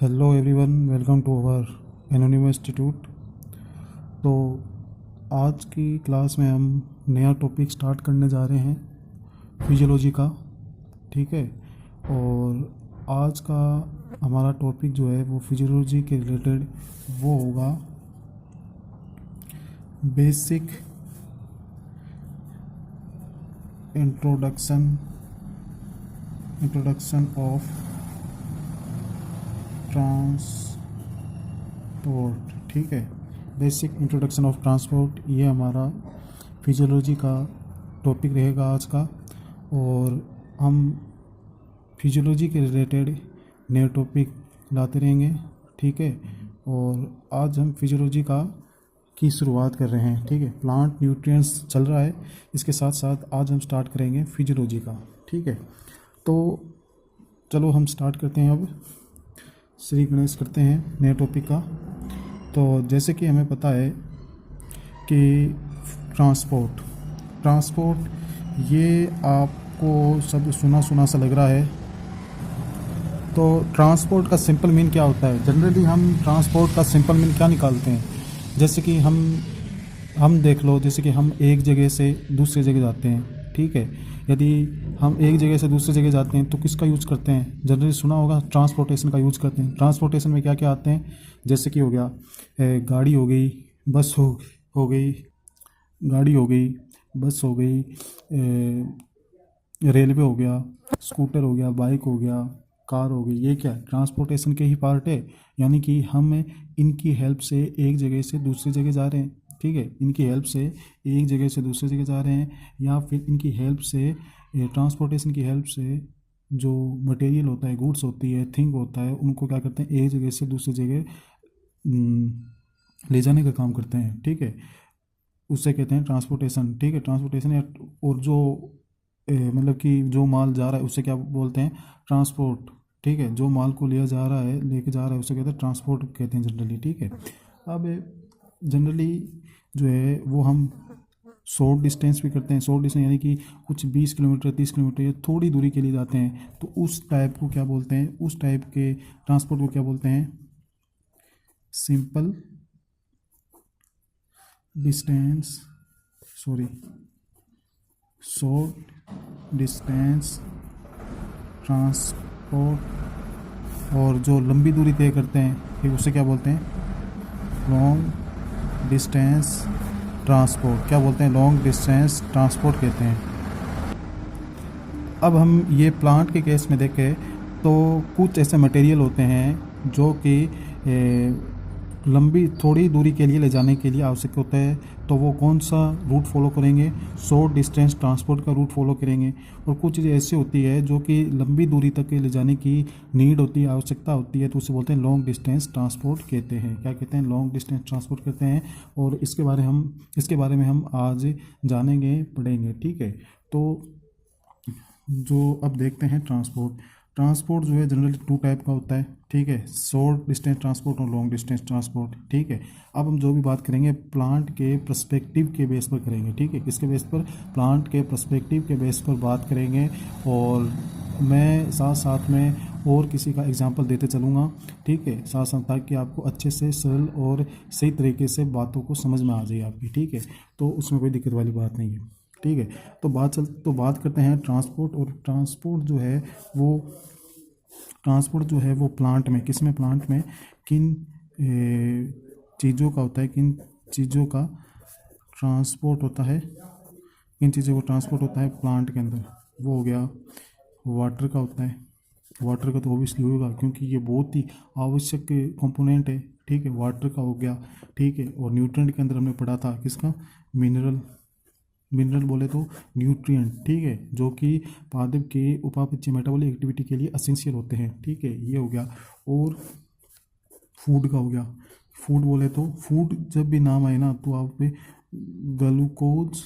Hello everyone, welcome to our anonymous institute. तो आज की क्लास में हम नया टॉपिक स्टार्ट करने जा रहे हैं फिजियोलॉजी का। ठीक है। और आज का हमारा टॉपिक जो है वो फिजियोलॉजी के रिलेटेड वो होगा बेसिक इंट्रोडक्शन ऑफ ट्रांसपोर्ट। ठीक है, बेसिक इंट्रोडक्शन ऑफ ट्रांसपोर्ट, ये हमारा फिजियोलॉजी का टॉपिक रहेगा आज का। और हम फिजियोलॉजी के रिलेटेड नए टॉपिक लाते रहेंगे। ठीक है। और आज हम फिजियोलॉजी की शुरुआत कर रहे हैं। ठीक है, प्लांट न्यूट्रिएंट्स चल रहा है, इसके साथ साथ आज हम स्टार्ट करेंगे फिजियोलॉजी का। ठीक है, तो चलो हम स्टार्ट करते हैं। अब श्री गणेश करते हैं नए टॉपिक का। तो जैसे कि हमें पता है कि ट्रांसपोर्ट ये आपको सब सुना सा लग रहा है। तो ट्रांसपोर्ट का सिंपल मीन क्या होता है? जनरली हम ट्रांसपोर्ट का सिंपल मीन क्या निकालते हैं? जैसे कि हम देख लो, जैसे कि हम एक जगह से दूसरी जगह जाते हैं। ठीक है, यदि हम एक जगह से दूसरी जगह जाते हैं तो किसका यूज़ करते हैं? जनरली सुना होगा, ट्रांसपोर्टेशन का यूज़ करते हैं। ट्रांसपोर्टेशन में क्या क्या आते हैं? जैसे कि हो गया गाड़ी हो गई, बस हो गई, गाड़ी हो गई, बस हो गई, रेलवे हो गया, स्कूटर हो गया, बाइक हो गया, कार हो गई। ये क्या है? ट्रांसपोर्टेशन के ही पार्ट है। यानी कि हम इनकी हेल्प से एक जगह से दूसरी जगह जा रहे हैं। ठीक है, इनकी हेल्प से एक जगह से दूसरी जगह जा रहे हैं, या फिर इनकी हेल्प से, ट्रांसपोर्टेशन की हेल्प से जो मटेरियल होता है, गुड्स होती है, थिंग होता है, उनको क्या करते हैं, एक जगह से दूसरी जगह ले जाने का काम करते हैं। ठीक है, उससे कहते हैं ट्रांसपोर्टेशन। ठीक है, ट्रांसपोर्टेशन या और जो मतलब कि जो माल जा रहा है उससे क्या बोलते हैं? ट्रांसपोर्ट। ठीक है, जो माल को लिया जा रहा है, लेके जा रहा है, उसे कहते हैं ट्रांसपोर्ट कहते हैं जनरली। ठीक है, अब जनरली जो है वो हम शॉर्ट डिस्टेंस भी करते हैं। शॉर्ट डिस्टेंस यानी कि कुछ 20 किलोमीटर, 30 किलोमीटर या थोड़ी दूरी के लिए जाते हैं, तो उस टाइप को क्या बोलते हैं? उस टाइप के ट्रांसपोर्ट को क्या बोलते हैं? Simple distance, short distance transport. और जो लंबी दूरी तय करते हैं फिर उसे क्या बोलते हैं? Long distance transport. क्या बोलते हैं? लॉन्ग डिस्टेंस ट्रांसपोर्ट कहते हैं। अब हम ये प्लांट के केस में देखें तो कुछ ऐसे मटेरियल होते हैं जो कि लंबी थोड़ी दूरी के लिए ले जाने के लिए आवश्यक होता है, तो वो कौन सा रूट फॉलो करेंगे? शॉर्ट डिस्टेंस ट्रांसपोर्ट का रूट फॉलो करेंगे। और कुछ चीज़ें ऐसी होती है जो कि लंबी दूरी तक ले जाने की नीड होती है, आवश्यकता होती है, तो उसे बोलते हैं लॉन्ग डिस्टेंस ट्रांसपोर्ट कहते हैं। क्या कहते हैं? लॉन्ग डिस्टेंस ट्रांसपोर्ट कहते हैं। और इसके बारे में हम आज जानेंगे, पढ़ेंगे। ठीक है, तो जो अब देखते हैं ट्रांसपोर्ट जो है जनरली 2 टाइप का होता है। ठीक है, शॉर्ट डिस्टेंस ट्रांसपोर्ट और लॉन्ग डिस्टेंस ट्रांसपोर्ट। ठीक है, अब हम जो भी बात करेंगे प्लांट के पर्सपेक्टिव के बेस पर करेंगे। ठीक है, किसके बेस पर? प्लांट के पर्सपेक्टिव के बेस पर बात करेंगे। और मैं साथ साथ में और किसी का एग्जांपल देते चलूँगा। ठीक है, साथ साथ, ताकि आपको अच्छे से सरल और सही तरीके से बातों को समझ में आ जाए आपकी। ठीक है, तो उसमें कोई दिक्कत वाली बात नहीं है। ठीक है, तो बात करते हैं ट्रांसपोर्ट। और ट्रांसपोर्ट जो है वो प्लांट में, किस में? प्लांट में किन चीज़ों का होता है, किन चीज़ों का ट्रांसपोर्ट होता है, किन चीज़ों का ट्रांसपोर्ट होता है प्लांट के अंदर? वो हो गया वाटर का होता है। वाटर का तो ऑब्वियसली होगा, क्योंकि ये बहुत ही आवश्यक कंपोनेंट है। ठीक है, वाटर का हो गया। ठीक है, और न्यूट्रिएंट के अंदर हमने पढ़ा था किसका? मिनरल बोले तो न्यूट्रिएंट। ठीक है, जो कि पादप के उपापचय मेटाबॉलिक एक्टिविटी के लिए असेंशियल होते हैं। ठीक है, ये हो गया। और फूड का हो गया। फूड बोले तो फूड जब भी नाम आए ना, तो आप ग्लूकोज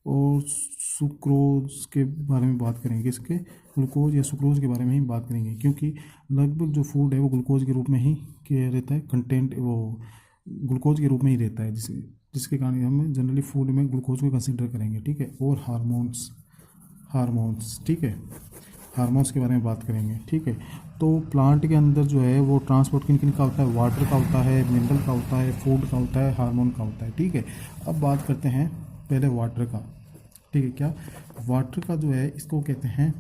और सुक्रोज के बारे में बात करेंगे। इसके ग्लूकोज या सुक्रोज के बारे में ही बात करेंगे, क्योंकि लगभग जो फूड है वो ग्लूकोज के रूप में ही क्या रहता है, कंटेंट वो ग्लूकोज के रूप में ही रहता है, जिसके कारण हम जनरली फूड में ग्लूकोज को कंसिडर करेंगे। ठीक है, और हार्मोन्स। ठीक है, हार्मोन्स के बारे में बात करेंगे, ठीक है। तो प्लांट के अंदर जो है वो ट्रांसपोर्ट किन किन का होता है, वाटर का होता है, मिनरल का होता है, फूड का होता है, हार्मोन का होता है, ठीक है। अब बात करते हैं पहले वाटर का, ठीक है। क्या वाटर का जो है इसको कहते हैं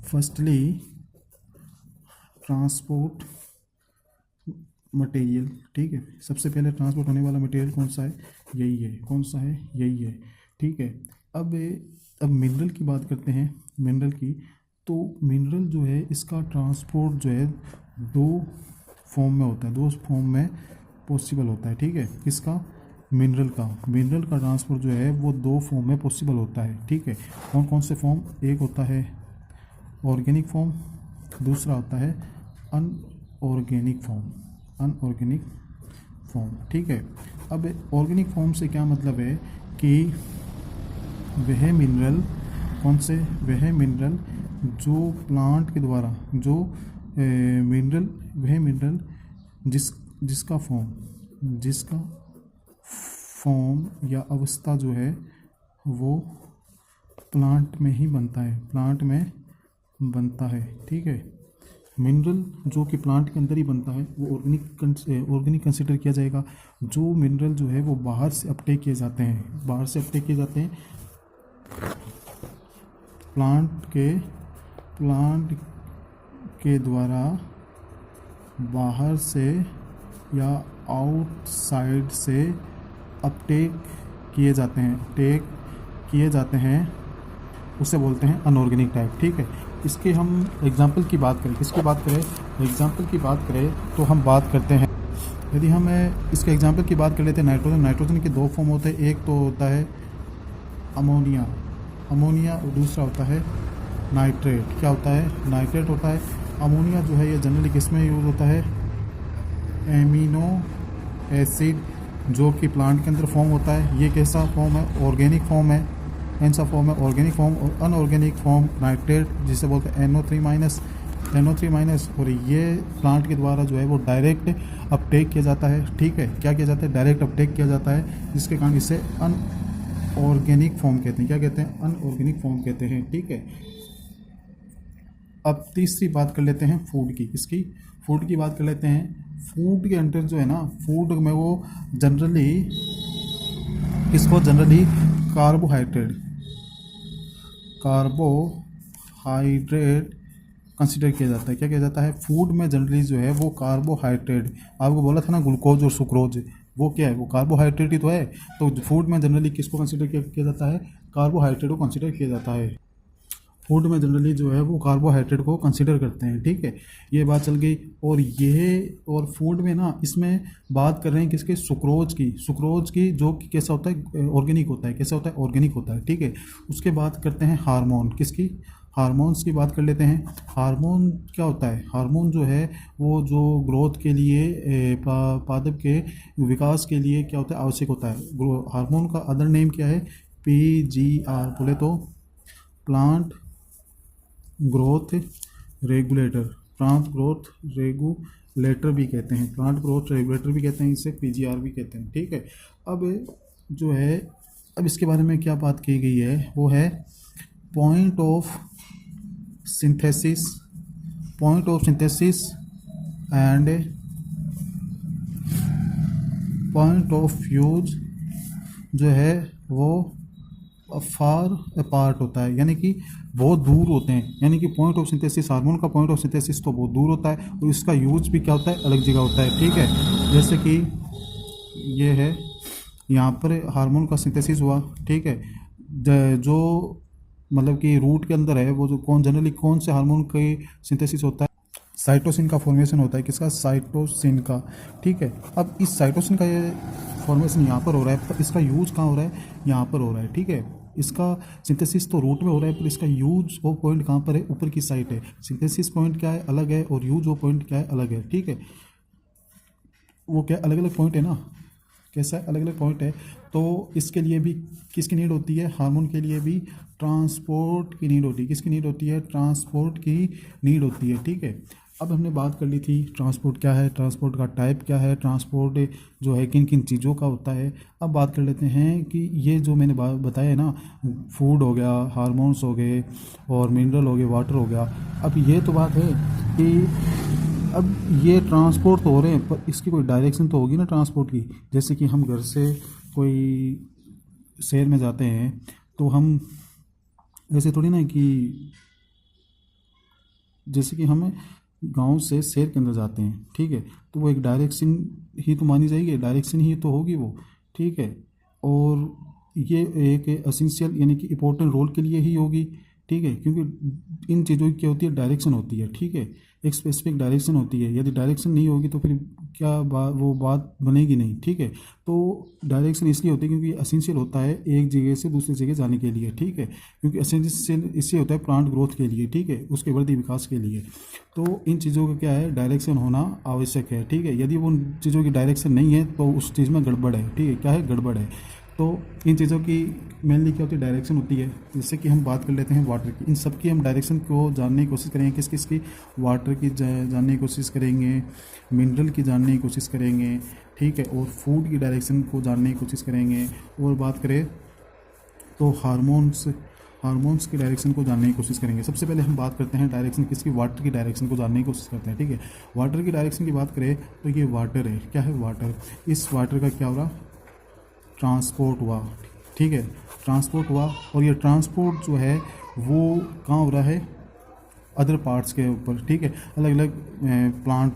फर्स्टली ट्रांसपोर्ट मटेरियल, ठीक है। सबसे पहले ट्रांसपोर्ट होने वाला मटेरियल कौन सा है, यही है। कौन सा है, यही है, ठीक है। अब मिनरल की बात करते हैं, मिनरल की। तो मिनरल जो है इसका ट्रांसपोर्ट जो है दो फॉर्म में होता है, दो फॉर्म में पॉसिबल होता है, ठीक है। किसका, मिनरल का ट्रांसपोर्ट जो है वो दो फॉर्म में पॉसिबल होता है, ठीक है। कौन कौन से फॉर्म, एक होता है ऑर्गेनिक फॉर्म, दूसरा होता है अनऑर्गेनिक फॉर्म, ठीक है। अब ऑर्गेनिक फॉर्म से क्या मतलब है कि वह मिनरल, कौन से, वह मिनरल जो प्लांट के द्वारा जो वह मिनरल जिसका फॉर्म या अवस्था जो है वो प्लांट में ही बनता है, ठीक है। मिनरल जो कि प्लांट के अंदर ही बनता है वो ऑर्गेनिक कंसिडर किया जाएगा। जो मिनरल जो है वो बाहर से अपटेक किए जाते हैं प्लांट के द्वारा बाहर से या आउटसाइड से अपटेक किए जाते हैं, उसे बोलते हैं अनऑर्गेनिक टाइप, ठीक है। इसके हम एग्जाम्पल की बात करें, तो हम बात करते हैं, यदि हम इसके एग्जाम्पल की बात कर लेते हैं नाइट्रोजन के दो फॉर्म होते हैं, एक तो होता है अमोनिया और दूसरा होता है नाइट्रेट। क्या होता है, नाइट्रेट होता है। अमोनिया जो है ये जनरली किस में यूज़ होता है, एमिनो एसिड जो कि प्लांट के अंदर फॉर्म होता है। ये कैसा फॉर्म है, ऑर्गेनिक फॉर्म है। कौन सा फॉर्म है, ऑर्गेनिक फॉर्म। और अनऑर्गेनिक फॉर्म नाइट्रेट जिसे बोलते हैं NO3-, और ये प्लांट के द्वारा जो है वो डायरेक्ट अपटेक किया जाता है, ठीक है। क्या किया जाता है, डायरेक्ट अपटेक किया जाता है, जिसके कारण इसे अनऑर्गेनिक फॉर्म कहते हैं। क्या कहते हैं, अनऑर्गेनिक फॉर्म कहते हैं, ठीक है। अब तीसरी बात कर लेते हैं फूड की, फूड की बात कर लेते हैं। फूड के अंदर जो है ना, फूड में वो जनरली कार्बोहाइड्रेट कंसिडर किया जाता है। क्या किया जाता है, फूड में जनरली जो है वो कार्बोहाइड्रेट, आपको बोला था ना ग्लूकोज और सुक्रोज, वो क्या है, वो कार्बोहाइड्रेट ही तो है। तो फूड में जनरली किसको कंसिडर किया जाता है, कार्बोहाइड्रेट को कंसिडर किया जाता है। फूड में जनरली जो है वो कार्बोहाइड्रेट को कंसिडर करते हैं, ठीक है। ये बात चल गई। और फूड में ना, इसमें बात कर रहे हैं किसके, सुक्रोज की जो कि कैसा होता है, ऑर्गेनिक होता है। कैसा होता है, ऑर्गेनिक होता है, ठीक है। उसके बाद करते हैं हार्मोन, हार्मोन्स की बात कर लेते हैं। हार्मोन क्या होता है, हार्मोन जो है वो जो ग्रोथ के लिए, पादप के विकास के लिए क्या होता है, आवश्यक होता है। हार्मोन का अदर नेम क्या है, PGR बोले तो प्लांट ग्रोथ रेगुलेटर भी कहते हैं, इसे PGR भी कहते हैं, ठीक है। अब जो है, अब इसके बारे में क्या बात की गई है, वो है point of synthesis and point of use जो है वो फार अपार्ट होता है, यानी कि बहुत दूर होते हैं। यानी कि पॉइंट ऑफ सिंथेसिस, हार्मोन का पॉइंट ऑफ सिंथेसिस तो बहुत दूर होता है, और इसका यूज भी क्या होता है, अलग जगह होता है, ठीक है। जैसे कि ये है, यहाँ पर हार्मोन का सिंथेसिस हुआ, ठीक है। जो मतलब कि रूट के अंदर है वो जो जनरली कौन से हार्मोन का सिंथेसिस होता है, साइटोसिन का फॉर्मेशन होता है। किसका, साइटोसिन का, ठीक है। अब इस साइटोसिन का ये फॉर्मेशन यहाँ पर हो रहा है, पर इसका यूज कहाँ हो रहा है, यहाँ पर हो रहा है, ठीक है। इसका सिंथेसिस तो रूट में हो रहा है, पर इसका यूज वो पॉइंट कहाँ पर है, ऊपर की साइड है। सिंथेसिस पॉइंट क्या है, अलग है, और यूज वो पॉइंट क्या है, अलग है, ठीक है। वो क्या अलग अलग पॉइंट है ना, कैसा है, अलग अलग पॉइंट है। तो इसके लिए भी किसकी नीड होती है, हार्मोन के लिए भी ट्रांसपोर्ट की नीड होती है। किसकी नीड होती है, ट्रांसपोर्ट की नीड होती है, ठीक है। अब हमने बात कर ली थी ट्रांसपोर्ट क्या है, ट्रांसपोर्ट का टाइप क्या है, ट्रांसपोर्ट जो है किन किन चीज़ों का होता है। अब बात कर लेते हैं कि ये जो मैंने बताया है ना, फूड हो गया, हार्मोन्स हो गए और मिनरल हो गए, वाटर हो गया। अब ये तो बात है कि अब ये ट्रांसपोर्ट तो हो रहे हैं, पर इसकी कोई डायरेक्शन तो होगी ना ट्रांसपोर्ट की। जैसे कि हम घर से कोई शहर में जाते हैं तो हम ऐसे थोड़ी ना कि जैसे कि हमें गांव से शहर के अंदर जाते हैं, ठीक है, तो वो एक डायरेक्शन ही तो मानी जाएगी, डायरेक्शन ही तो होगी वो, ठीक है। और ये एक एसेंशियल यानी कि इम्पोर्टेंट रोल के लिए ही होगी, ठीक है, क्योंकि इन चीज़ों की क्या होती है, डायरेक्शन होती है, ठीक है, एक स्पेसिफिक डायरेक्शन होती है। यदि डायरेक्शन नहीं होगी तो फिर क्या वो बात बनेगी नहीं, ठीक है। तो डायरेक्शन इसलिए होती है क्योंकि एसेंशियल होता है एक जगह से दूसरी जगह जाने के लिए, ठीक है, क्योंकि एसेंशियल इससे होता है प्लांट ग्रोथ के लिए, ठीक है, उसके वृद्धि विकास के लिए। तो इन चीज़ों का क्या है, डायरेक्शन होना आवश्यक है, ठीक है। यदि वो उन चीज़ों की डायरेक्शन नहीं है तो उस चीज़ में गड़बड़ है, ठीक है, क्या है, गड़बड़ है। तो इन चीज़ों की मेनली क्या होती है, डायरेक्शन होती है। जैसे कि हम बात कर लेते हैं वाटर की, इन सब की हम डायरेक्शन को जानने की कोशिश करेंगे, किस किस की, वाटर की जानने की कोशिश करेंगे, मिनरल की जानने की कोशिश करेंगे, ठीक है, और फूड की डायरेक्शन को जानने की कोशिश करेंगे। और बात करें तो हार्मोन्स की डायरेक्शन को जानने की कोशिश करेंगे। सबसे पहले हम बात करते हैं डायरेक्शन किसकी, वाटर की डायरेक्शन को जानने की कोशिश करते हैं, ठीक है। वाटर की डायरेक्शन की बात करें तो ये वाटर है, क्या है, वाटर। इस वाटर का क्या हो रहा, ट्रांसपोर्ट हुआ, ठीक है, ट्रांसपोर्ट हुआ। और ये ट्रांसपोर्ट जो है वो कहाँ हो रहा है, अदर पार्ट्स के ऊपर, ठीक है, अलग अलग प्लांट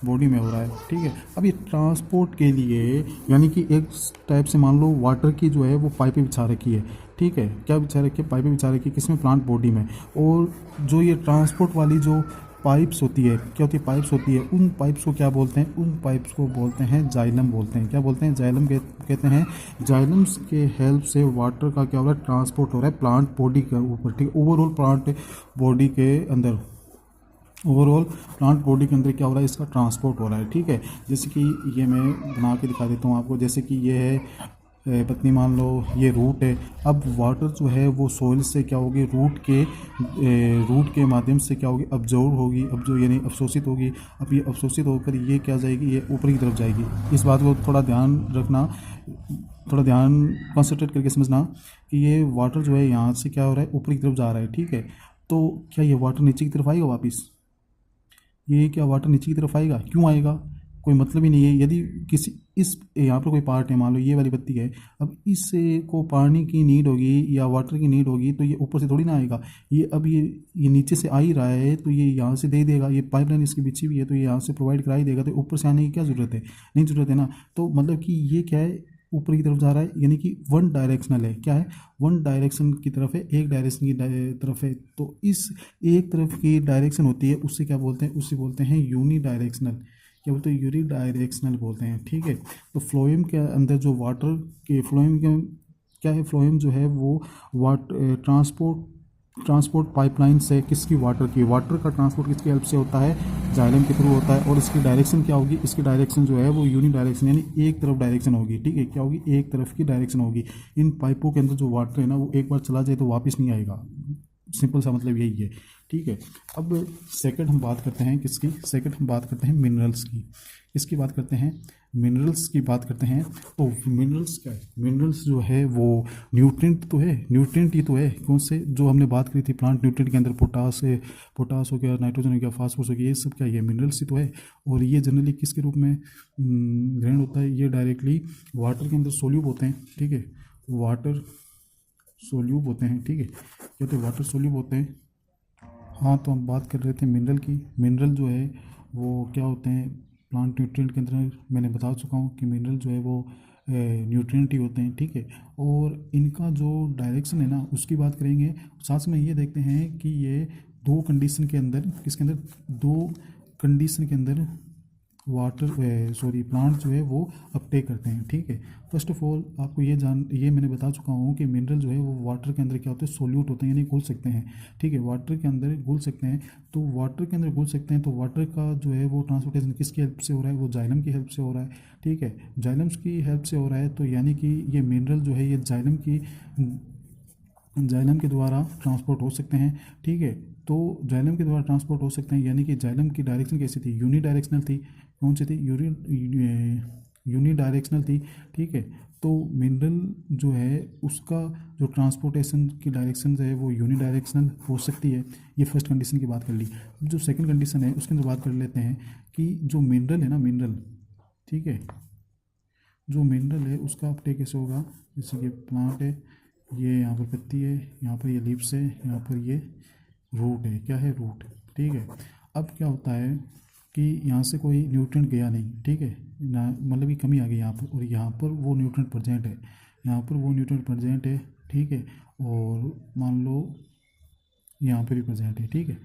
बॉडी में हो रहा है, ठीक है। अब ये ट्रांसपोर्ट के लिए यानी कि एक टाइप से मान लो वाटर की जो है वो पाइपें बिछा रखी है, ठीक है, क्या बिछा रखी है, पाइपें बिछा रखी है, किसमें, प्लांट बॉडी में। और जो ये ट्रांसपोर्ट वाली जो पाइप्स होती है, क्या होती है, पाइप्स होती है, उन पाइप्स को क्या बोलते हैं, उन पाइप्स को बोलते हैं जाइलम बोलते हैं। क्या बोलते हैं, जाइलम कहते हैं। जाइलम्स के हेल्प से वाटर का क्या हो रहा है, ट्रांसपोर्ट हो रहा है प्लांट बॉडी के ऊपर, ठीक है, ओवरऑल प्लांट बॉडी के अंदर, ओवरऑल प्लांट बॉडी के अंदर क्या हो रहा है, इसका ट्रांसपोर्ट हो रहा है, ठीक है। जैसे कि ये मैं बना के दिखा देता हूँ आपको। जैसे कि ये है पत्नी, मान लो ये रूट है। अब वाटर जो है वो सॉइल से क्या होगी, रूट के माध्यम से क्या होगी, अब्जॉर्ब होगी, यानी अवशोषित होगी। अब ये अवशोषित होकर ये क्या जाएगी, ये ऊपर की तरफ जाएगी। इस बात को थोड़ा ध्यान रखना, थोड़ा ध्यान कंसंट्रेट करके समझना कि ये वाटर जो है यहाँ से क्या हो रहा है, ऊपर की तरफ जा रहा है, ठीक है। तो क्या ये वाटर नीचे की तरफ आएगा वापस, ये क्या वाटर नीचे की तरफ आएगा, क्यों आएगा, कोई मतलब ही नहीं है। यदि किसी इस यहाँ पर कोई पार्ट है, मान लो ये वाली बत्ती है, अब इससे को पानी की नीड होगी या वाटर की नीड होगी तो ये ऊपर से थोड़ी ना आएगा। ये अब ये नीचे से आ ही रहा है तो ये यहाँ से दे देगा, ये पाइपलाइन इसकी बिछी हुई है तो ये यहाँ से प्रोवाइड करा ही देगा, तो ऊपर से आने की क्या ज़रूरत है, नहीं ज़रूरत है ना। तो मतलब कि ये क्या है, ऊपर की तरफ जा रहा है, यानी कि वन डायरेक्शनल है, क्या है, वन डायरेक्शन की तरफ है, एक डायरेक्शन की तरफ है। तो इस एक तरफ की डायरेक्शन होती है, उससे क्या बोलते हैं, उससे बोलते हैं यूनी डायरेक्शनल, क्या बोलते हैं, यूनी डायरेक्शनल बोलते हैं, ठीक है। तो फ्लोएम के अंदर जो वाटर के फ्लोएम के क्या है, फ्लोएम जो है वो ट्रांसपोर्ट पाइपलाइन से किसकी, वाटर का ट्रांसपोर्ट किसकी हेल्प से होता है, जाइलम के थ्रू होता है। और इसकी डायरेक्शन क्या होगी, इसकी डायरेक्शन जो है वो यूनी डायरेक्शन यानी एक तरफ डायरेक्शन होगी, ठीक है, क्या होगी, एक तरफ की डायरेक्शन होगी। इन पाइपों के अंदर जो वाटर है ना वो एक बार चला जाए तो वापस नहीं आएगा, सिंपल सा मतलब यही है, ठीक है। अब सेकंड हम बात करते हैं किसकी, सेकंड हम बात करते हैं मिनरल्स की। इसकी बात करते हैं, मिनरल्स की बात करते हैं। तो मिनरल्स क्या है, मिनरल्स जो है वो न्यूट्रिएंट तो है, न्यूट्रिएंट ही तो है, कौन से, जो हमने बात करी थी प्लांट न्यूट्रिएंट के अंदर, पोटास हो गया, नाइट्रोजन हो गया, फास्फोरस हो गया, ये सब क्या, ये मिनरल्स ही तो है। और ये जनरली किसके रूप में ग्रहण होता है, ये डायरेक्टली वाटर के अंदर सोल्यूब होते हैं, ठीक है, वाटर सोल्यूब होते हैं, ठीक है, कहते हैं वाटर सोल्यूब होते हैं। हाँ, तो हम बात कर रहे थे मिनरल की। मिनरल जो है वो क्या होते हैं, प्लांट न्यूट्रिएंट के अंदर मैंने बता चुका हूँ कि मिनरल जो है वो न्यूट्रिएंट ही होते हैं, ठीक है। और इनका जो डायरेक्शन है ना उसकी बात करेंगे, साथ में ये देखते हैं कि ये दो कंडीशन के अंदर, किसके अंदर, दो कंडीशन के अंदर प्लांट जो है वो अपटेक करते हैं, ठीक है। फर्स्ट ऑफ ऑल आपको ये मैंने बता चुका हूँ कि मिनरल जो है वो वाटर के अंदर क्या होते हैं, सोल्यूट होते हैं, यानी घुल सकते हैं, ठीक है, वाटर के अंदर घुल सकते हैं। तो वाटर के अंदर घुल सकते हैं तो वाटर का जो है वो ट्रांसपोर्टेशन किसकी हेल्प से हो रहा है, वो जाइलम की हेल्प से हो रहा है, ठीक है, जाइलम्स की हेल्प से हो रहा है। तो यानी कि ये मिनरल जो है ये जाइलम की जाइलम के द्वारा ट्रांसपोर्ट हो सकते हैं। ठीक है, तो जाइलम के द्वारा ट्रांसपोर्ट हो सकते हैं, यानी कि जाइलम की डायरेक्शन कैसी थी, यूनी डायरेक्शनल थी। कौन सी थी, यूनी डायरेक्शनल थी। ठीक है, तो मिनरल जो है उसका जो ट्रांसपोर्टेशन की डायरेक्शन है वो यूनी डायरेक्शनल हो सकती है। ये फर्स्ट कंडीशन की बात कर ली। अब जो सेकंड कंडीशन है उसके अंदर बात कर लेते हैं कि जो मिनरल है ना, मिनरल, ठीक है, जो मिनरल है उसका अपटेक कैसे होगा। जैसे कि प्लांट है, ये यहाँ पर पत्ती है, यहाँ पर ये लीव्स है, यहाँ पर ये रूट है। क्या है, रूट। ठीक है, अब क्या होता है कि यहाँ से कोई न्यूट्रिएंट गया नहीं, ठीक है ना, मतलब कि कमी आ गई यहाँ पर, और यहाँ पर वो न्यूट्रिएंट प्रेजेंट है, यहाँ पर वो न्यूट्रिएंट प्रेजेंट है। ठीक है, और मान लो यहाँ पर भी प्रेजेंट है। ठीक है,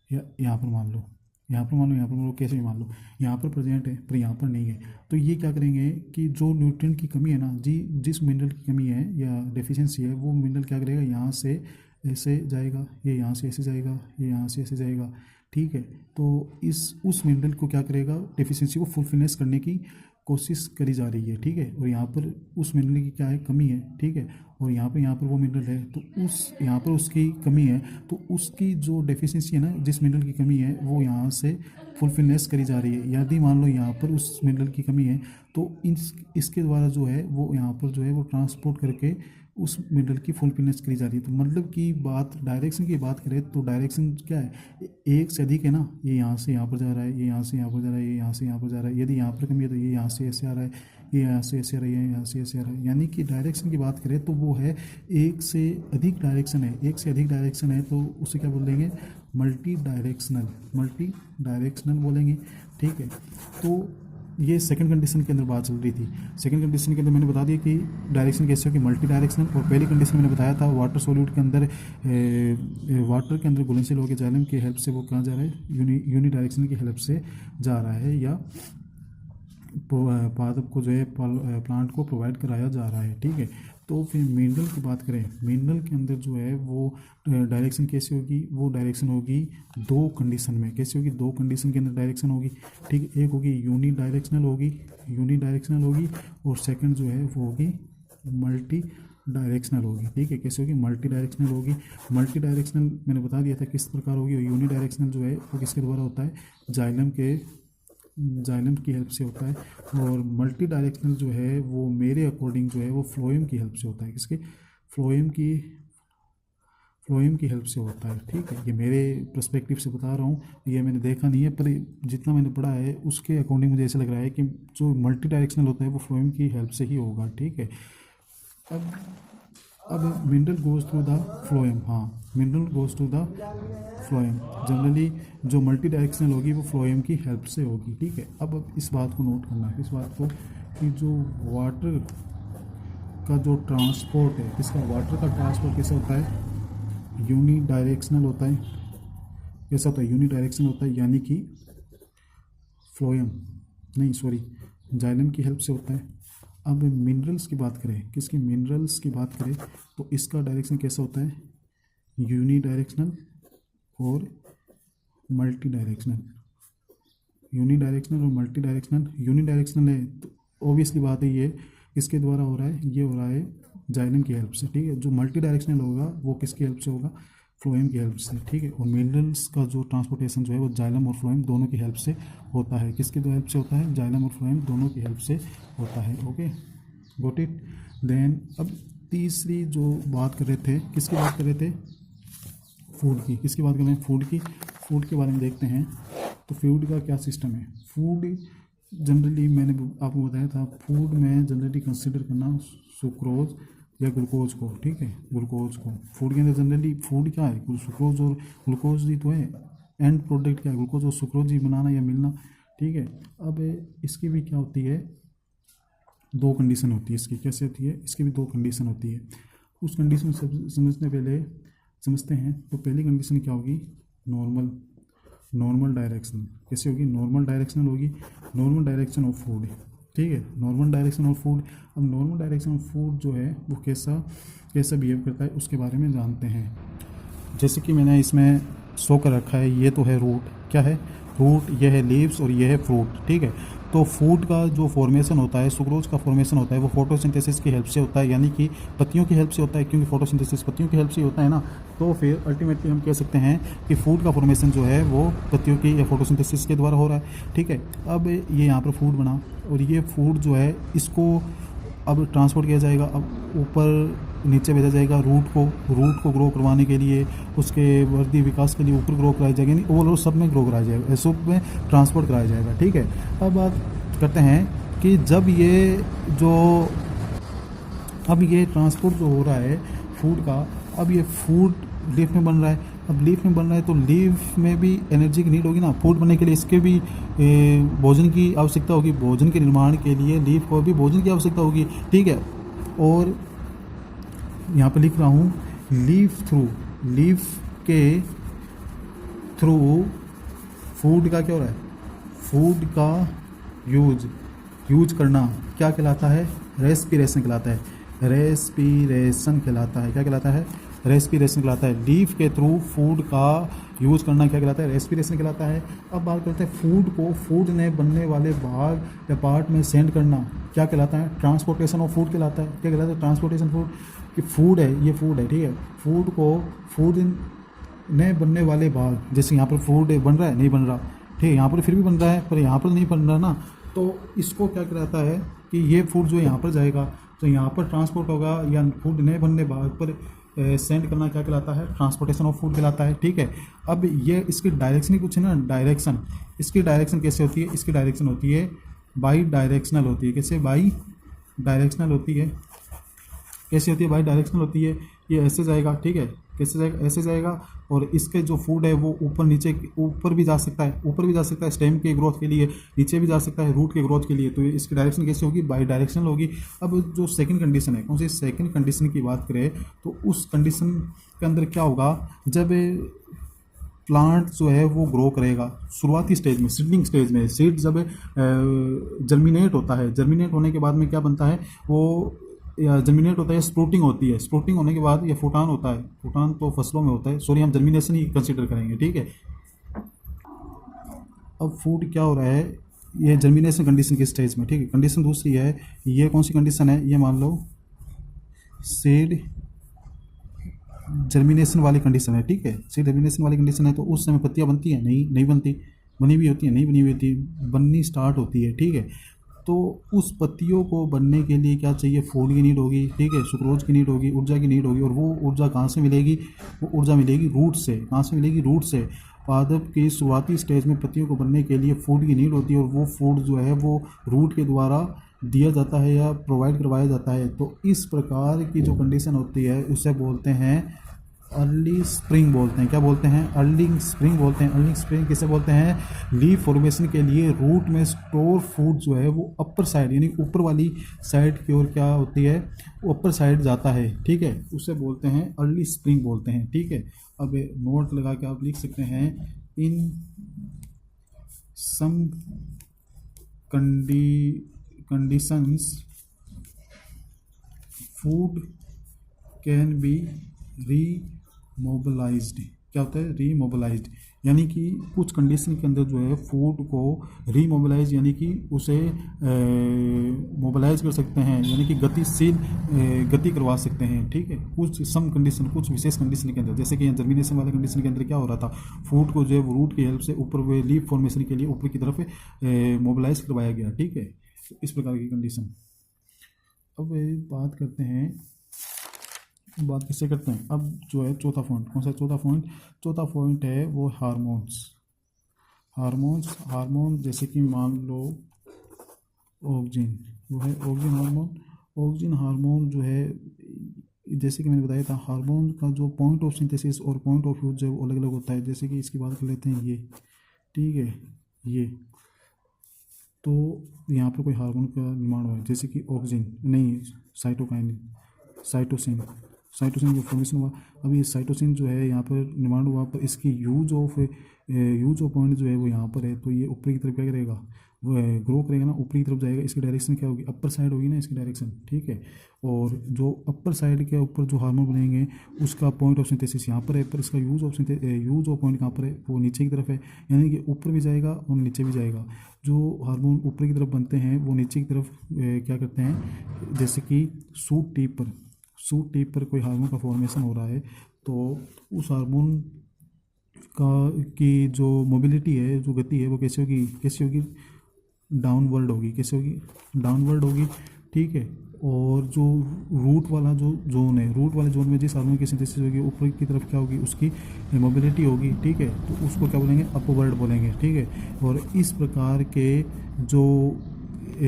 या यहाँ पर मान लो, यहाँ पर मान लो, यहाँ पर मान लो, कैसे भी मान लो, यहाँ पर प्रेजेंट है पर यहाँ पर नहीं है। तो ये क्या करेंगे कि जो न्यूट्रिएंट की कमी है ना, जिस मिनरल की कमी है या डेफिशिएंसी है, वो मिनरल क्या करेगा, यहाँ से ऐसे जाएगा, ये यहाँ से ऐसे जाएगा, ये यहाँ से ऐसे जाएगा। ठीक है, तो उस मिनरल को क्या करेगा, डेफिशिएंसी को फुलफिलनेस करने की कोशिश करी जा रही है। ठीक है, और यहाँ पर उस मिनरल की क्या है, कमी है। ठीक है, और यहाँ पर वो मिनरल है, तो यहाँ पर उसकी कमी है, तो उसकी जो डेफिशिएंसी है ना, जिस मिनरल की कमी है वो यहाँ से फुलफिलनेस करी जा रही है। यदि मान लो यहाँ पर उस मिनरल की कमी है, तो इसके द्वारा जो है वो यहाँ पर जो है वो ट्रांसपोर्ट करके उस मिनरल की फुलफिलनेस करी जा रही है। तो मतलब की बात, डायरेक्शन की बात करें तो डायरेक्शन क्या है, एक से अधिक है ना, ये यहाँ से यहाँ पर जा रहा है, ये यहाँ से यहाँ पर जा रहा है, ये यहाँ से यहाँ पर जा रहा है। यदि यहाँ पर कमी है तो ये यहाँ से ऐसे आ रहा है, ये यहाँ से ऐसे आ रहा है, यहाँ से ऐसे आ रहा है। यानी कि डायरेक्शन की बात करें तो वो है एक से अधिक डायरेक्शन है, एक से अधिक डायरेक्शन है, तो उसे क्या बोल देंगे, मल्टी डायरेक्शनल बोलेंगे। ठीक है, तो ये सेकंड कंडीशन के अंदर बात चल रही थी। सेकंड कंडीशन के अंदर मैंने बता दिया कि डायरेक्शन कैसे होगी, मल्टी डायरेक्शनल। और पहली कंडीशन मैंने बताया था वाटर सॉल्यूट के अंदर, वाटर के अंदर घुलनशील होकर जाइलम की हेल्प से वो कहाँ जा रहा है, यूनी डायरेक्शन की हेल्प से जा रहा है, या पादप को जो है प्लांट को प्रोवाइड कराया जा रहा है। ठीक है, तो फिर मिनरल की बात करें, मिनरल के अंदर जो है वो डायरेक्शन कैसे होगी, वो डायरेक्शन होगी दो कंडीशन में। कैसे होगी, दो कंडीशन के अंदर डायरेक्शन होगी। ठीक है, एक होगी यूनी डायरेक्शनल होगी, और सेकंड जो है वो होगी मल्टी डायरेक्शनल होगी। ठीक है, कैसे होगी, मल्टी डायरेक्शनल होगी। मल्टी डायरेक्शनल मैंने बता दिया था किस प्रकार होगी, और यूनी डायरेक्शनल जो है वो किसके द्वारा होता है, जाइलम की हेल्प से होता है। और मल्टी डायरेक्शनल जो है वो मेरे अकॉर्डिंग जो है वो फ्लोएम की हेल्प से होता है। किसके, फ्लोएम की हेल्प से होता है। ठीक है, ये मेरे पर्सपेक्टिव से बता रहा हूँ, ये मैंने देखा नहीं है, पर जितना मैंने पढ़ा है उसके अकॉर्डिंग मुझे ऐसा लग रहा है कि जो मल्टी डायरेक्शनल होता है वो फ्लोएम की हेल्प से ही होगा। ठीक है, अब mineral goes through the phloem. हाँ, mineral goes through the phloem. Generally जो मल्टी डायरेक्शनल होगी वो फ्लोएम की हेल्प से होगी। ठीक है, अब इस बात को नोट करना है, इस बात को कि जो वाटर का जो ट्रांसपोर्ट है, इसका वाटर का ट्रांसपोर्ट कैसा होता है, यूनी डायरेक्शनल होता है। कैसा होता है, यूनी डायरेक्शनल होता है, यानी कि जाइलम की हेल्प से होता है। अब मिनरल्स की बात करें, मिनरल्स की बात करें तो इसका डायरेक्शन कैसा होता है, यूनी डायरेक्शनल और मल्टी डायरेक्शनल। यूनी डायरेक्शनल है तो ऑब्वियसली बात है ये किसके द्वारा हो रहा है, ये हो रहा है जाइलम की हेल्प से। ठीक है, जो मल्टी डायरेक्शनल होगा वो किसकी हेल्प से होगा, फ्लोएम की हेल्प से। ठीक है, और मिनरल्स का जो ट्रांसपोर्टेशन जो है वो जाइलम और फ्लोएम दोनों की हेल्प से होता है। किसकी हेल्प से होता है, जाइलम और फ्लोएम दोनों की हेल्प से होता है। Okay, got it. देन अब तीसरी जो बात कर रहे थे, किसकी बात कर रहे थे, फूड की। किसकी बात कर रहे हैं, फूड के बारे में देखते हैं। तो फूड का क्या सिस्टम है, फूड जनरली मैंने आपको बताया था, फूड में जनरली कंसिडर करना सुक्रोज या ग्लूकोज को। ठीक है, ग्लूकोज को फूड के अंदर जनरली, फूड क्या है, सुक्रोज और ग्लूकोज ही तो है, एंड प्रोडक्ट क्या है, ग्लूकोज और सुक्रोज ही बनाना या मिलना। ठीक है, अब इसकी भी क्या होती है, दो कंडीशन होती है इसकी। कैसे होती है, इसकी भी दो कंडीशन होती है। उस कंडीशन समझते हैं। तो पहली कंडीशन क्या होगी, नॉर्मल डायरेक्शन। कैसे होगी, नॉर्मल डायरेक्शनल होगी, नॉर्मल डायरेक्शन ऑफ फूड। ठीक है, नॉर्मल डायरेक्शन ऑफ फूड। अब नॉर्मल डायरेक्शन ऑफ फूड जो है वो कैसा बिहेव करता है उसके बारे में जानते हैं। जैसे कि मैंने इसमें शो कर रखा है, ये तो है रूट। क्या है, रूट, यह है लीव्स और यह है फ्रूट। ठीक है, तो फूड का जो फॉर्मेशन होता है, सुक्रोज का फॉर्मेशन होता है, वो फोटोसिंथेसिस की हेल्प से होता है, यानी कि पत्तियों की हेल्प से होता है, क्योंकि फोटोसिंथेसिस पत्तियों की हेल्प से होता है ना। तो फिर अल्टीमेटली हम कह सकते हैं कि फूड का फॉर्मेशन जो है वो पत्तियों की या फोटोसिंथेसिस के द्वारा हो रहा है, ठीक है। अब ये यहाँ पर फूड बना, और ये फूड जो है इसको अब ट्रांसपोर्ट किया जाएगा, अब ऊपर नीचे भेजा जाएगा रूट को ग्रो करवाने के लिए, उसके वृद्धि विकास के लिए ऊपर ग्रो कराया जाएगा, यानी ओवरऑल सब में ग्रो कराया जाएगा, सब में ट्रांसपोर्ट कराया जाएगा, ठीक है। अब बात करते हैं कि जब ये ट्रांसपोर्ट जो हो रहा है फूड का, अब ये फूड लीफ में बन रहा है, अब लीफ में बन रहा है तो लीफ में भी एनर्जी की नीड होगी ना, फूड बनने के लिए इसके भी भोजन की आवश्यकता होगी, भोजन के निर्माण के लिए लीफ को भी भोजन की आवश्यकता होगी, ठीक है। और यहाँ पे लिख रहा हूँ लीफ के थ्रू फूड का क्या हो रहा है, फूड का यूज करना क्या कहलाता है, रेस्पिरेशन कहलाता है, रेस्पिरेशन कहलाता है, क्या कहलाता है, रेस्पिरेशन कहलाता है। लीफ के थ्रू फूड का यूज करना क्या कहलाता है, रेस्पिरेशन कहलाता है। अब बात करते हैं फूड को, फूड ने बनने वाले भाग या पार्ट में सेंड करना क्या कहलाता है, ट्रांसपोर्टेशन ऑफ फूड कहलाता है, क्या कहलाता है, ट्रांसपोर्टेशन फूड। कि फूड है, ये फूड है, ठीक है, फूड ने बनने वाले भाग, जैसे यहाँ पर फूड बन रहा है, नहीं बन रहा, ठीक है, यहाँ पर फिर भी बन रहा है पर यहाँ पर नहीं बन रहा ना, तो इसको क्या कहलाता है कि ये फूड जो यहाँ पर जाएगा तो यहाँ पर ट्रांसपोर्ट होगा, या फूड नहीं बनने भाग पर सेंड करना क्या कहलाता है, ट्रांसपोर्टेशन ऑफ फूड कहलाता है, ठीक है। अब ये इसकी डायरेक्शन ही कुछ है ना, डायरेक्शन, इसकी डायरेक्शन कैसे होती है, इसकी डायरेक्शन होती है बाई डायरेक्शनल होती है, कैसे, बाई डायरेक्शनल होती है, कैसे होती है, बाई डायरेक्शनल होती है, ये ऐसे जाएगा, ठीक है, कैसे जाएगा, ऐसे जाएगा, और इसके जो फूड है वो ऊपर नीचे, ऊपर भी जा सकता है, स्टेम के ग्रोथ के लिए, नीचे भी जा सकता है रूट के ग्रोथ के लिए, तो इसकी डायरेक्शन कैसे होगी, बाई डायरेक्शनल होगी। अब जो सेकंड कंडीशन है, कौन सी सेकंड कंडीशन की बात करें तो उस कंडीशन के अंदर क्या होगा, जब प्लांट जो है वो ग्रो करेगा शुरुआती स्टेज में, सीडलिंग स्टेज में, सीड जब जर्मिनेट होता है, जर्मिनेट होने के बाद में क्या बनता है, वो या जर्मिनेट होता है, स्प्रूटिंग होती है, स्प्रूटिंग होने के बाद ये फुटान होता है, फुटान तो फसलों में होता है, सॉरी हम जर्मिनेशन ही कंसीडर करेंगे, ठीक है। अब फूड क्या हो रहा है, ये जर्मिनेशन कंडीशन के स्टेज में, ठीक है। कंडीशन दूसरी है, ये कौन सी कंडीशन है, ये मान लो सीड जर्मिनेशन वाली कंडीशन है, ठीक है, सीड जर्मिनेशन वाली कंडीशन है, तो उस समय पत्तियाँ बनती हैं, नहीं बनती, बनी हुई होती है, नहीं बनी हुई होती, बननी स्टार्ट होती है, ठीक है। तो उस पत्तियों को बनने के लिए क्या चाहिए, फूड की नीड होगी, ठीक है, सुक्रोज की नीड होगी, ऊर्जा की नीड होगी, और वो ऊर्जा कहाँ से मिलेगी, वो ऊर्जा मिलेगी रूट से, कहाँ से मिलेगी, रूट से। पादप की शुरुआती स्टेज में पत्तियों को बनने के लिए फूड की नीड होती है, और वो फूड जो है वो रूट के द्वारा दिया जाता है या प्रोवाइड करवाया जाता है। तो इस प्रकार की जो कंडीशन होती है उसे बोलते हैं अर्ली स्प्रिंग, बोलते हैं, क्या बोलते हैं, अर्ली स्प्रिंग बोलते हैं। अर्ली स्प्रिंग किसे बोलते हैं, लीफ फॉर्मेशन के लिए रूट में स्टोर फूड जो है वो अपर साइड, यानी ऊपर वाली साइड की ओर क्या होती है, ऊपर साइड जाता है, ठीक है, उसे बोलते हैं अर्ली स्प्रिंग बोलते हैं, ठीक है। अब नोट लगा के आप लिख सकते हैं, in some conditions food can be remobilised, क्या होता है, रीमोबलाइज्ड, यानी कि कुछ कंडीशन के अंदर जो है फूड को रीमोबलाइज, यानी कि उसे मोबलाइज कर सकते हैं, यानी कि गतिशील गति करवा सकते हैं, ठीक है, कुछ सम कंडीशन, कुछ विशेष कंडीशन के अंदर, जैसे कि यहाँ जर्मिनेशन वाले कंडीशन के अंदर क्या हो रहा था, फूड को जो है रूट की हेल्प से ऊपर वे लीफ फॉर्मेशन के लिए ऊपर की तरफ मोबलाइज करवाया गया, ठीक है, तो इस प्रकार की कंडीशन। अब बात करते हैं, बात किससे करते हैं, अब जो है चौथा पॉइंट, कौन सा चौथा पॉइंट, चौथा पॉइंट है वो हार्मोन्स, जैसे कि मान लो ऑक्सीजन, वो है ऑक्सीजन हार्मोन जो है, जैसे कि मैंने बताया था, हार्मोन का जो पॉइंट ऑफ सिंथेसिस और पॉइंट ऑफ यूज जो अलग अलग होता है, जैसे कि इसकी बात कर लेते हैं, ये ठीक है, ये तो यहाँ पर कोई हार्मोन का निर्माण हुआ है, जैसे कि ऑक्सीजन नहीं, साइटोकाइन, साइटोसिन का फॉर्मेशन हुआ। अब ये साइटोसिन जो है यहाँ पर निर्माण हुआ, पर इसकी यूज ऑफ पॉइंट जो है वो यहाँ पर है, तो ये ऊपरी की तरफ क्या करेगा, वो ग्रो करेगा ना, ऊपरी की तरफ जाएगा। इसकी डायरेक्शन क्या होगी, अपर साइड होगी ना इसकी डायरेक्शन, ठीक है। और जो अपर साइड के ऊपर जो हार्मोन बनेंगे उसका पॉइंट ऑफ सिंथेसिस यहाँ पर है, पर इसका यूज ऑफ पॉइंट कहाँ पर है, वो नीचे की तरफ है, यानी कि ऊपर भी जाएगा और नीचे भी जाएगा। जो हार्मोन ऊपर की तरफ बनते हैं वो नीचे की तरफ क्या करते हैं, जैसे कि सूट टिप पर कोई हार्मोन का फॉर्मेशन हो रहा है, तो उस हार्मोन की जो मोबिलिटी है, जो गति है, वो कैसे होगी डाउनवर्ड होगी। कैसे होगी, डाउनवर्ड होगी, ठीक है। और जो रूट वाला जो जोन है, रूट वाले जोन में जिस हार्मोन की सिंथेसिस होगी ऊपर की तरफ क्या होगी, उसकी मोबिलिटी होगी, ठीक है। तो उसको क्या बोलेंगे, अपवर्ड बोलेंगे, ठीक है। और इस प्रकार के जो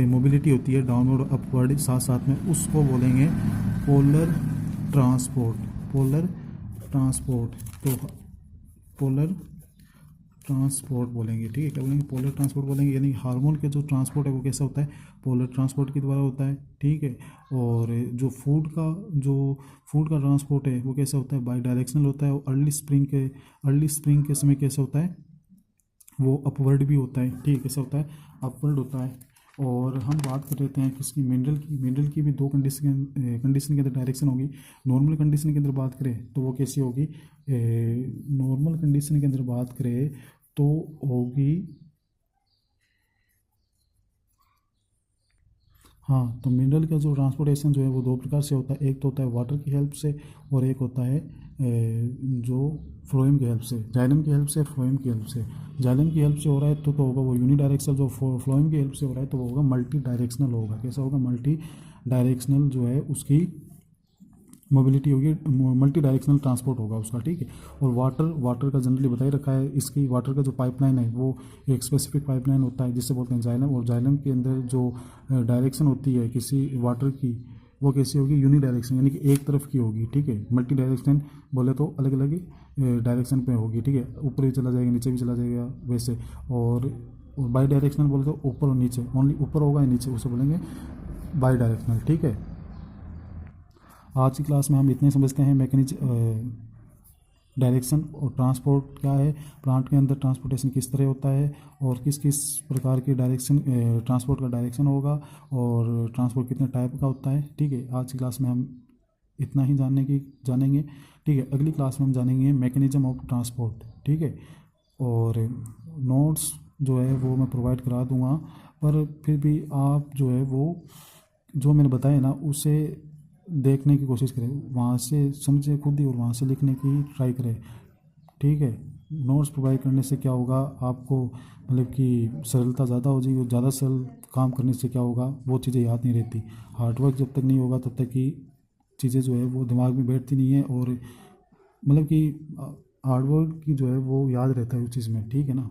मोबिलिटी होती है डाउनवर्ड अपवर्ड साथ साथ में, उसको बोलेंगे पोलर ट्रांसपोर्ट। तो पोलर ट्रांसपोर्ट बोलेंगे, ठीक है। क्या बोलेंगे, पोलर ट्रांसपोर्ट बोलेंगे, यानी हार्मोन के जो ट्रांसपोर्ट है वो कैसा होता है, पोलर ट्रांसपोर्ट के द्वारा होता है, ठीक है। और जो फूड का ट्रांसपोर्ट है वो कैसा होता है, बाई डायरेक्शनल होता है। और अर्ली स्प्रिंग के समय कैसा होता है, वो अपवर्ड भी होता है, ठीक है। कैसा होता है, अपवर्ड होता है। और हम बात कर रहे हैं किसकी, मिनरल की भी दो कंडीशन के अंदर डायरेक्शन होगी। नॉर्मल कंडीशन के अंदर बात करें तो वो कैसी होगी, नॉर्मल कंडीशन के अंदर बात करें तो होगी, हाँ, तो मिनरल का जो ट्रांसपोर्टेशन जो है वो दो प्रकार से होता है। एक तो होता है वाटर की हेल्प से, और एक होता है जो फ्लोएम की हेल्प से, जाइलम की हेल्प से, फ्लोएम की हेल्प से। जाइलम की हेल्प से हो रहा है तो होगा वो यूनिडायरेक्शनल, जो फ्लोएम की हेल्प से हो रहा है तो वो होगा मल्टी डायरेक्शनल होगा। कैसा होगा, मल्टी डायरेक्शनल जो है उसकी मोबिलिटी होगी, मल्टी डायरेक्शनल ट्रांसपोर्ट होगा उसका, ठीक है। और वाटर का जनरली बताई रखा है, इसकी वाटर का जो पाइपलाइन है वो एक स्पेसिफिक पाइपलाइन होता है जिससे बोलते हैं जाइलम। और जाइलम के अंदर जो डायरेक्शन होती है किसी वाटर की, वो कैसी होगी, यूनि डायरेक्शन, यानी कि एक तरफ की होगी, ठीक है। मल्टी डायरेक्शन बोले तो अलग अलग डायरेक्शन पे होगी, ठीक है। ऊपर भी चला जाएगा, नीचे भी चला जाएगा वैसे। और बाई डायरेक्शनल बोले तो ऊपर और नीचे, ओनली ऊपर होगा या नीचे, उसे बोलेंगे बाई डायरेक्शनल, ठीक है। आज की क्लास में हम इतने समझते हैं डायरेक्शन और ट्रांसपोर्ट क्या है, प्लांट के अंदर ट्रांसपोर्टेशन किस तरह होता है, और किस किस प्रकार की डायरेक्शन ट्रांसपोर्ट का डायरेक्शन होगा, और ट्रांसपोर्ट कितने टाइप का होता है, ठीक है। आज की क्लास में हम इतना ही जानेंगे, ठीक है। अगली क्लास में हम जानेंगे मैकेनिज्म ऑफ ट्रांसपोर्ट, ठीक है। और नोट्स जो है वो मैं प्रोवाइड करा दूँगा, पर फिर भी आप जो है वो जो मैंने बताया ना उसे देखने की कोशिश करें, वहाँ से समझे खुद ही और वहाँ से लिखने की ट्राई करें, ठीक है। नोट्स प्रोवाइड करने से क्या होगा, आपको मतलब कि सरलता ज़्यादा हो जाएगी, और ज़्यादा सरल काम करने से क्या होगा, वो चीज़ें याद नहीं रहती। हार्डवर्क जब तक नहीं होगा तब तक की चीज़ें जो है वो दिमाग में बैठती नहीं है, और मतलब कि हार्डवर्क की जो है वो याद रहता है उस चीज़ में, ठीक है ना।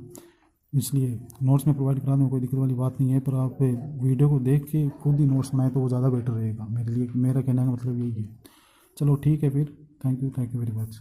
इसलिए नोट्स में प्रोवाइड कराने में कोई दिक्कत वाली बात नहीं है, पर आप वीडियो को देख के खुद ही नोट्स बनाए तो वो ज़्यादा बेटर रहेगा मेरे लिए। मेरा कहने का मतलब यही है। चलो ठीक है फिर, थैंक यू वेरी मच।